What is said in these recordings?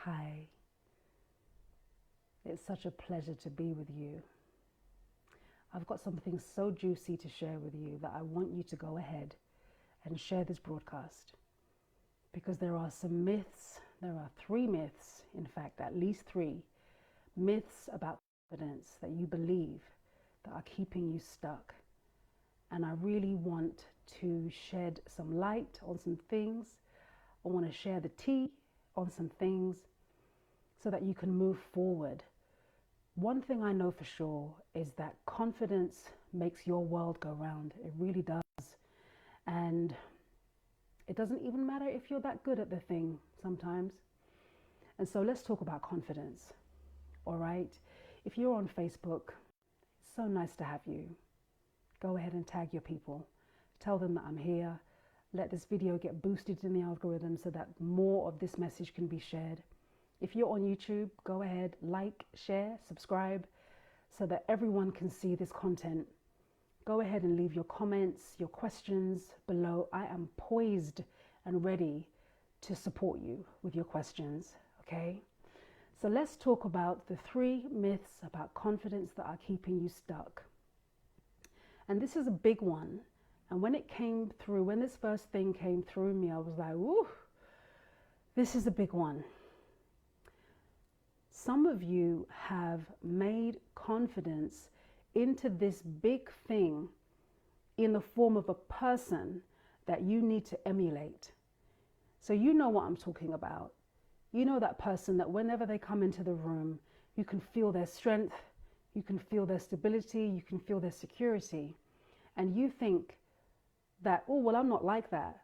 Hi, it's such a pleasure to be with you. I've got something so juicy to share with you that I want you to go ahead and share this broadcast, because there are some myths. There are 3 myths, in fact, at least 3 myths about confidence that you believe that are keeping you stuck. And I really want to shed some light on some things. I want to share the tea on some things so that you can move forward. One thing I know for sure is that confidence makes your world go round. It really does. And it doesn't even matter if you're that good at the thing sometimes. And so let's talk about confidence. All right. If you're on Facebook, it's so nice to have you. Go ahead and tag your people. Tell them that I'm here. Let this video get boosted in the algorithm so that more of this message can be shared. If you're on YouTube, go ahead, like, share, subscribe so that everyone can see this content. Go ahead and leave your comments, your questions below. I am poised and ready to support you with your questions, okay? So let's talk about the 3 myths about confidence that are keeping you stuck. And this is a big one. And when it came through, when this first thing came through me, I was like, woo, this is a big one. Some of you have made confidence into this big thing in the form of a person that you need to emulate. So you know what I'm talking about. You know that person that whenever they come into the room, you can feel their strength, you can feel their stability, you can feel their security. And you think that, oh, well, I'm not like that.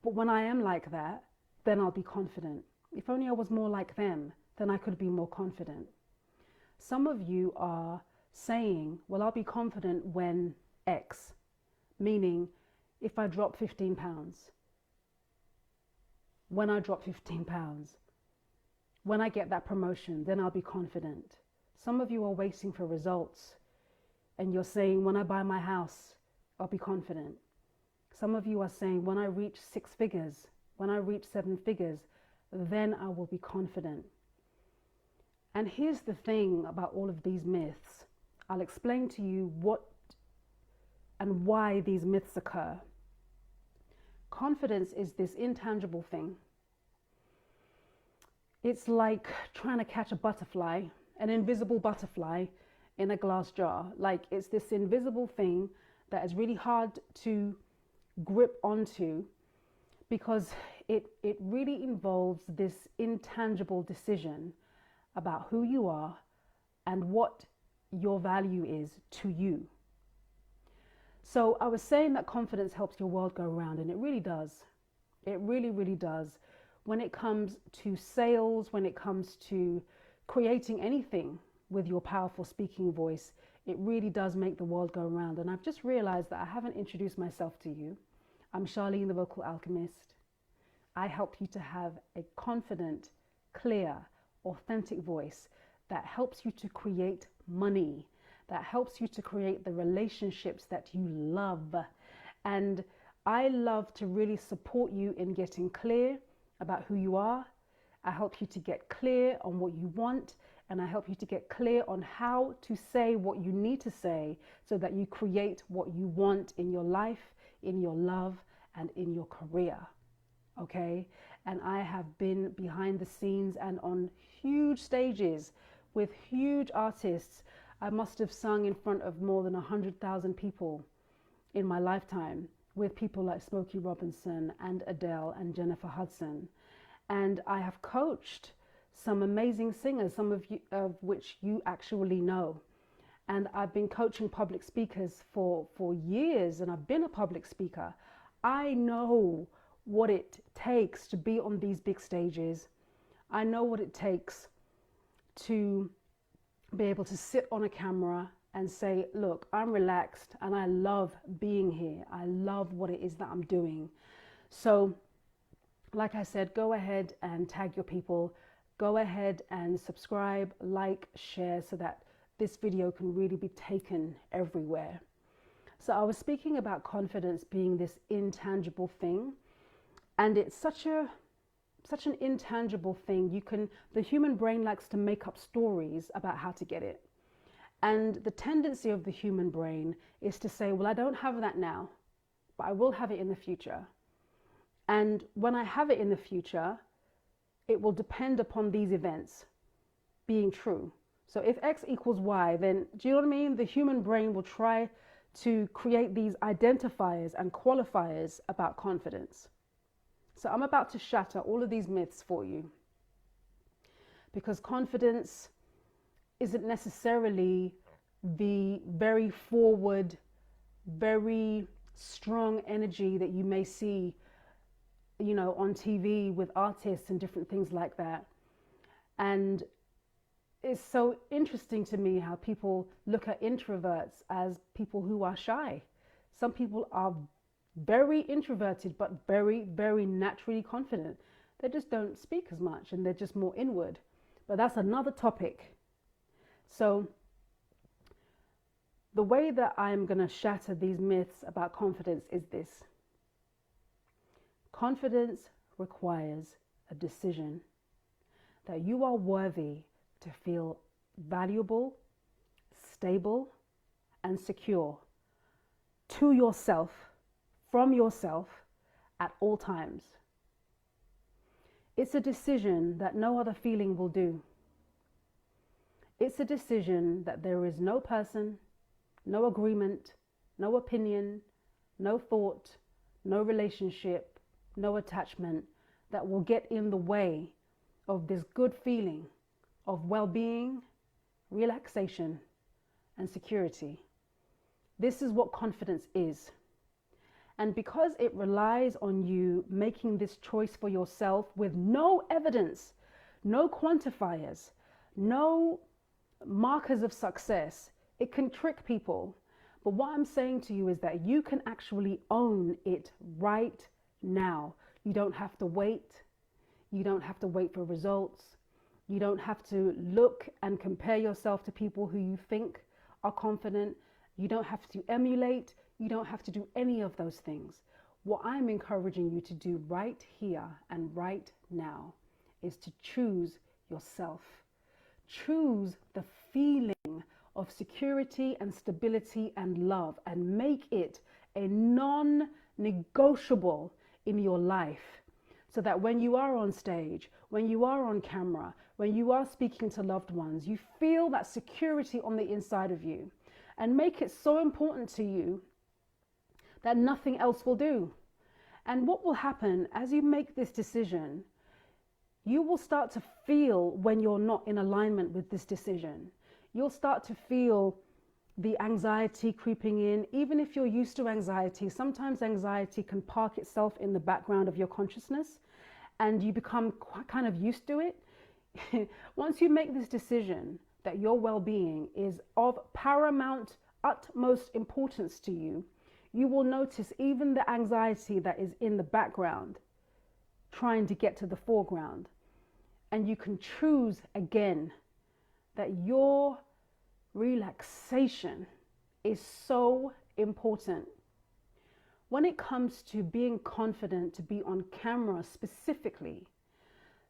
But when I am like that, then I'll be confident. If only I was more like them, then I could be more confident. Some of you are saying, well, I'll be confident when X, meaning if I drop 15 pounds, when I drop 15 pounds, when I get that promotion, then I'll be confident. Some of you are waiting for results and you're saying, when I buy my house, I'll be confident. Some of you are saying, when I reach 6 figures, when I reach 7 figures, then I will be confident. And here's the thing about all of these myths. I'll explain to you what and why these myths occur. Confidence is this intangible thing. It's like trying to catch a butterfly, an invisible butterfly in a glass jar. Like, it's this invisible thing that is really hard to grip onto because it really involves this intangible decision about who you are and what your value is to you. So I was saying that confidence helps your world go around, and it really does. It really, really does. When it comes to sales, when it comes to creating anything with your powerful speaking voice, it really does make the world go around. And I've just realized that I haven't introduced myself to you. I'm Charlene, the Vocal Alchemist. I help you to have a confident, clear, authentic voice that helps you to create money, that helps you to create the relationships that you love. And I love to really support you in getting clear about who you are. I help you to get clear on what you want, and I help you to get clear on how to say what you need to say so that you create what you want in your life, in your love, and in your career. Okay? And I have been behind the scenes and on huge stages with huge artists. I must have sung in front of more than 100,000 people in my lifetime with people like Smokey Robinson and Adele and Jennifer Hudson. And I have coached some amazing singers, some of which you actually know. And I've been coaching public speakers for years, and I've been a public speaker. I know what it takes to be on these big stages. I know what it takes to be able to sit on a camera and say, look, I'm relaxed and I love being here. I love what it is that I'm doing. So like I said, go ahead and tag your people. Go ahead and subscribe, like, share so that this video can really be taken everywhere. So I was speaking about confidence being this intangible thing, and it's such a such an intangible thing. The human brain likes to make up stories about how to get it. And the tendency of the human brain is to say, well, I don't have that now, but I will have it in the future. And when I have it in the future, it will depend upon these events being true. So if X equals Y, then do you know what I mean? The human brain will try to create these identifiers and qualifiers about confidence. So I'm about to shatter all of these myths for you, because confidence isn't necessarily the very forward, very strong energy that you may see, you know, on TV with artists and different things like that. And it's so interesting to me how people look at introverts as people who are shy. Some people are very introverted, but very, very naturally confident. They just don't speak as much and they're just more inward. But that's another topic. So the way that I'm going to shatter these myths about confidence is this. Confidence requires a decision that you are worthy to feel valuable, stable, and secure to yourself, from yourself, at all times. It's a decision that no other feeling will do. It's a decision that there is no person, no agreement, no opinion, no thought, no relationship, no attachment that will get in the way of this good feeling of well-being, relaxation, and security. This is what confidence is. And because it relies on you making this choice for yourself with no evidence, no quantifiers, no markers of success, it can trick people. But what I'm saying to you is that you can actually own it right now. You don't have to wait. You don't have to wait for results. You don't have to look and compare yourself to people who you think are confident. You don't have to emulate. You don't have to do any of those things. What I'm encouraging you to do right here and right now is to choose yourself. Choose the feeling of security and stability and love, and make it a non-negotiable in your life, so that when you are on stage, when you are on camera, when you are speaking to loved ones, you feel that security on the inside of you, and make it so important to you that nothing else will do. And what will happen as you make this decision, you will start to feel when you're not in alignment with this decision. You'll start to feel the anxiety creeping in. Even if you're used to anxiety, sometimes anxiety can park itself in the background of your consciousness and you become kind of used to it. Once you make this decision that your well-being is of paramount, utmost importance to you, you will notice even the anxiety that is in the background trying to get to the foreground. And you can choose again that your relaxation is so important. When it comes to being confident to be on camera specifically,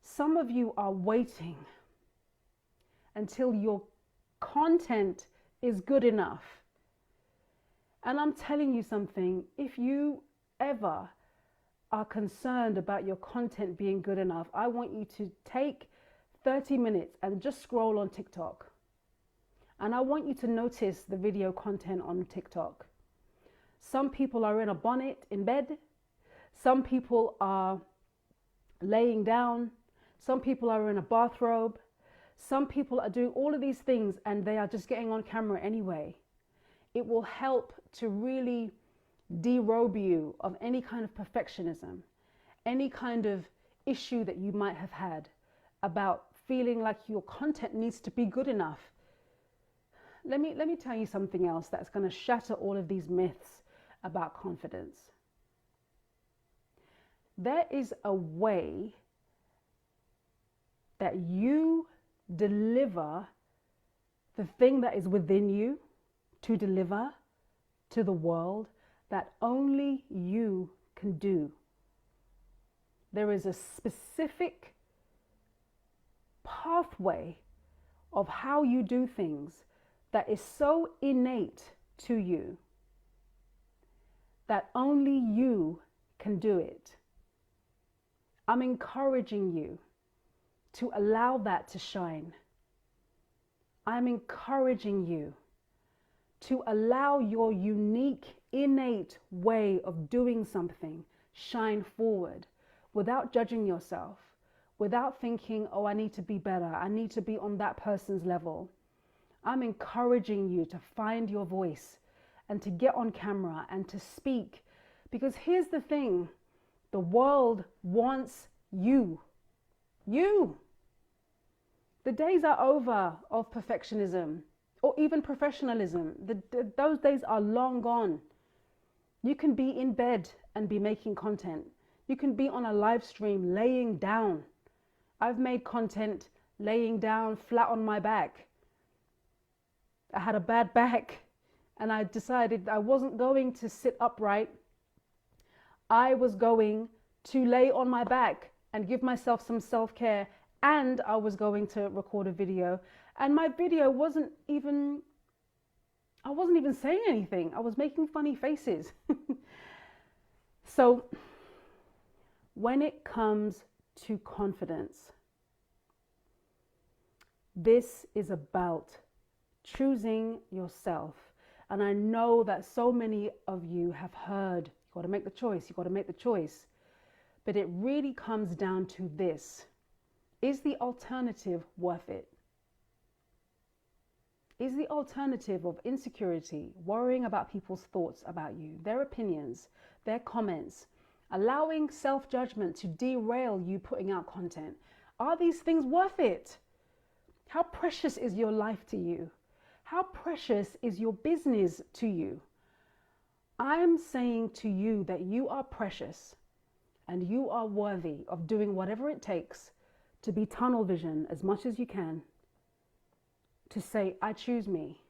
some of you are waiting until your content is good enough. And I'm telling you something, if you ever are concerned about your content being good enough, I want you to take 30 minutes and just scroll on TikTok. And I want you to notice the video content on TikTok. Some people are in a bonnet in bed. Some people are laying down. Some people are in a bathrobe. Some people are doing all of these things and they are just getting on camera anyway. It will help to really derobe you of any kind of perfectionism, any kind of issue that you might have had about feeling like your content needs to be good enough. Let me tell you something else that's going to shatter all of these myths about confidence. There is a way that you deliver the thing that is within you to deliver to the world that only you can do. There is a specific pathway of how you do things that is so innate to you that only you can do it. I'm encouraging you to allow that to shine. I'm encouraging you to allow your unique, innate way of doing something shine forward without judging yourself, without thinking, oh, I need to be better. I need to be on that person's level. I'm encouraging you to find your voice and to get on camera and to speak. Because here's the thing, the world wants you. You. The days are over of perfectionism or even professionalism. Those days are long gone. You can be in bed and be making content. You can be on a live stream laying down. I've made content laying down flat on my back. I had a bad back and I decided I wasn't going to sit upright. I was going to lay on my back and give myself some self-care, and I was going to record a video. And my video wasn't even, I wasn't even saying anything. I was making funny faces. So when it comes to confidence, this is about choosing yourself. And I know that so many of you have heard, you got to make the choice, you got to make the choice. But it really comes down to this. Is the alternative worth it? Is the alternative of insecurity, worrying about people's thoughts about you, their opinions, their comments, allowing self-judgment to derail you putting out content, are these things worth it? How precious is your life to you? How precious is your business to you? I'm saying to you that you are precious and you are worthy of doing whatever it takes to be tunnel vision as much as you can, to say, I choose me.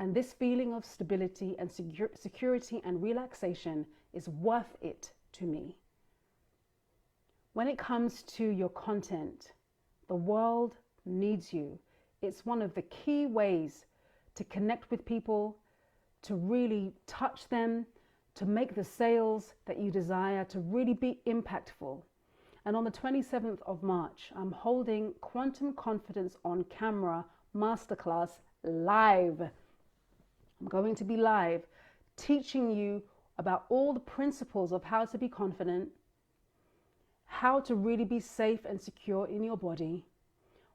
And this feeling of stability and security and relaxation is worth it to me. When it comes to your content, the world needs you. It's one of the key ways to connect with people, to really touch them, to make the sales that you desire, to really be impactful. And on the 27th of March, I'm holding Quantum Confidence on Camera Masterclass live. I'm going to be live teaching you about all the principles of how to be confident, how to really be safe and secure in your body,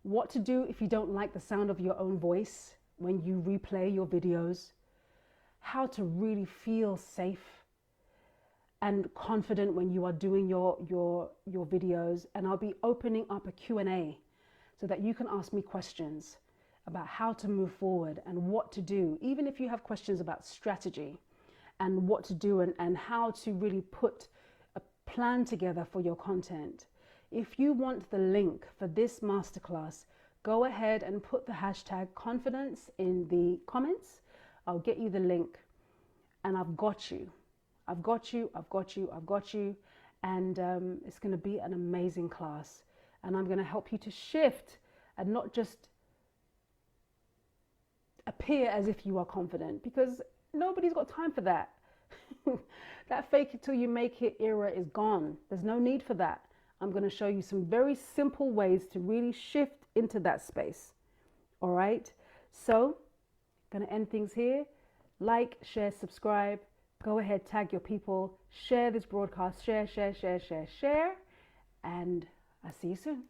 what to do if you don't like the sound of your own voice when you replay your videos, how to really feel safe and confident when you are doing your videos. And I'll be opening up a Q&A so that you can ask me questions about how to move forward and what to do, even if you have questions about strategy and what to do and how to really put a plan together for your content. If you want the link for this masterclass, go ahead and put the hashtag confidence in the comments. I'll get you the link, and I've got you. I've got you, I've got you, I've got you. And it's going to be an amazing class. And I'm going to help you to shift and not just appear as if you are confident, because nobody's got time for that. That fake it till you make it era is gone. There's no need for that. I'm going to show you some very simple ways to really shift into that space. All right. So going to end things here. Like, share, subscribe. Go ahead, tag your people, share this broadcast, share. And I'll see you soon.